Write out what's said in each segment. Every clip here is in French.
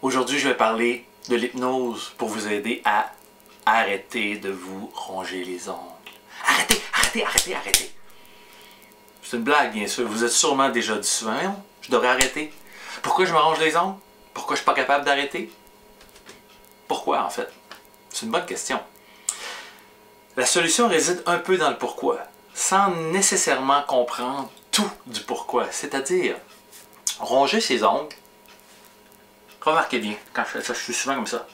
Aujourd'hui, je vais parler de l'hypnose pour vous aider à arrêter de vous ronger les ongles. Arrêtez, arrêtez, arrêtez, arrêtez. C'est une blague, bien sûr. Vous êtes sûrement déjà dit souvent, je devrais arrêter. Pourquoi je me ronge les ongles? Pourquoi je ne suis pas capable d'arrêter? Pourquoi, en fait? C'est une bonne question. La solution réside un peu dans le pourquoi, sans nécessairement comprendre tout du pourquoi. C'est-à-dire, ronger ses ongles. Remarquez bien, quand je fais ça, je suis souvent comme ça.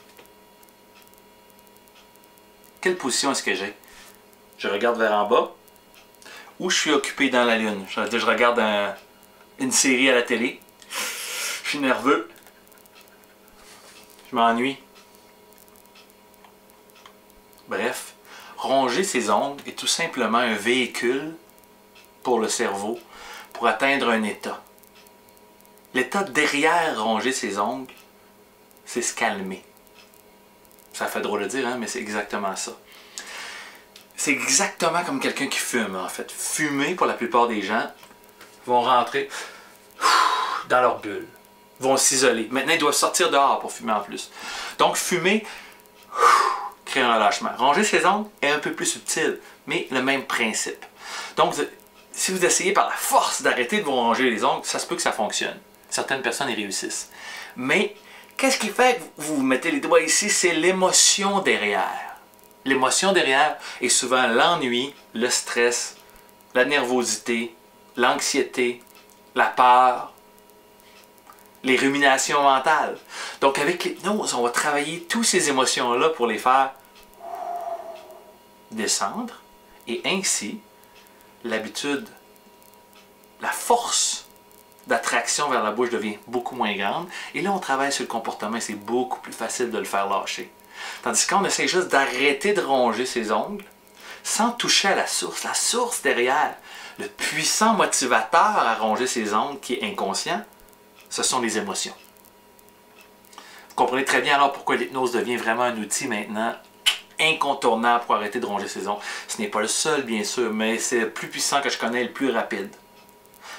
Quelle position est-ce que j'ai? Je regarde vers en bas ou je suis occupé dans la lune? Je regarde une série à la télé. Je suis nerveux. Je m'ennuie. Bref, ronger ses ongles est tout simplement un véhicule pour le cerveau pour atteindre un état. L'état derrière ronger ses ongles, c'est se calmer. Ça fait drôle de dire, hein, mais c'est exactement ça. C'est exactement comme quelqu'un qui fume, en fait. Fumer, pour la plupart des gens, vont rentrer dans leur bulle, vont s'isoler. Maintenant, ils doivent sortir dehors pour fumer en plus. Donc, fumer crée un relâchement. Ronger ses ongles est un peu plus subtil, mais le même principe. Donc, si vous essayez par la force d'arrêter de vous ronger les ongles, ça se peut que ça fonctionne. Certaines personnes y réussissent. Mais, qu'est-ce qui fait que vous mettez les doigts ici? C'est l'émotion derrière. L'émotion derrière est souvent l'ennui, le stress, la nervosité, l'anxiété, la peur, les ruminations mentales. Donc avec l'hypnose, on va travailler toutes ces émotions-là pour les faire descendre. Et ainsi, l'habitude, la force d'attraction vers la bouche devient beaucoup moins grande. Et là, on travaille sur le comportement et c'est beaucoup plus facile de le faire lâcher. Tandis qu'on essaie juste d'arrêter de ronger ses ongles sans toucher à la source derrière. Le puissant motivateur à ronger ses ongles qui est inconscient, ce sont les émotions. Vous comprenez très bien alors pourquoi l'hypnose devient vraiment un outil maintenant incontournable pour arrêter de ronger ses ongles. Ce n'est pas le seul, bien sûr, mais c'est le plus puissant que je connais et le plus rapide.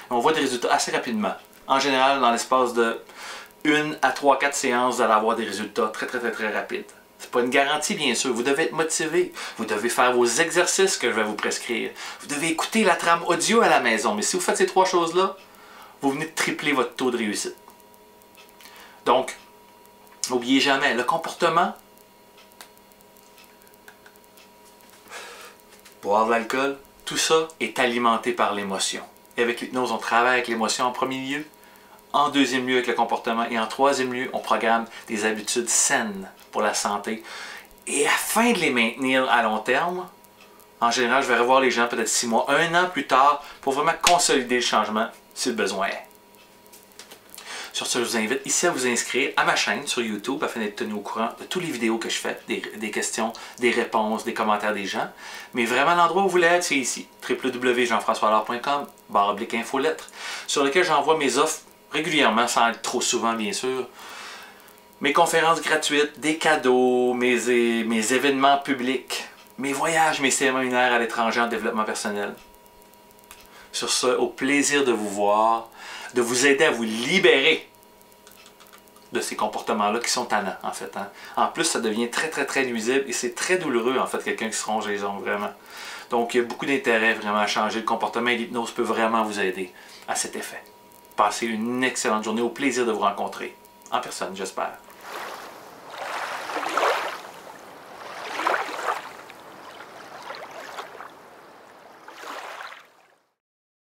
On voit des résultats assez rapidement. En général, dans l'espace de 1 à 3-4 séances, vous allez avoir des résultats très rapides. Ce n'est pas une garantie, bien sûr. Vous devez être motivé. Vous devez faire vos exercices que je vais vous prescrire. Vous devez écouter la trame audio à la maison. Mais si vous faites ces trois choses-là, vous venez de tripler votre taux de réussite. Donc, n'oubliez jamais, le comportement, boire de l'alcool, tout ça est alimenté par l'émotion. Et avec l'hypnose, on travaille avec l'émotion en premier lieu, en deuxième lieu avec le comportement et en troisième lieu, on programme des habitudes saines pour la santé. Et afin de les maintenir à long terme, en général, je vais revoir les gens peut-être 6 mois, 1 an plus tard pour vraiment consolider le changement si le besoin est. Sur ce, je vous invite ici à vous inscrire à ma chaîne sur YouTube afin d'être tenu au courant de toutes les vidéos que je fais, des questions, des réponses, des commentaires des gens. Mais vraiment, l'endroit où vous voulez être, c'est ici, www.jean-françois-allard.com/infolettre, sur lequel j'envoie mes offres régulièrement, sans être trop souvent, bien sûr. Mes conférences gratuites, des cadeaux, mes événements publics, mes voyages, mes séminaires à l'étranger en développement personnel. Sur ce, au plaisir de vous voir, de vous aider à vous libérer de ces comportements-là qui sont tannants, en fait. Hein. En plus, ça devient très nuisible et c'est très douloureux, en fait, quelqu'un qui se ronge les ongles, vraiment. Donc, il y a beaucoup d'intérêt vraiment à changer le comportement et l'hypnose peut vraiment vous aider à cet effet. Passez une excellente journée, au plaisir de vous rencontrer. En personne, j'espère.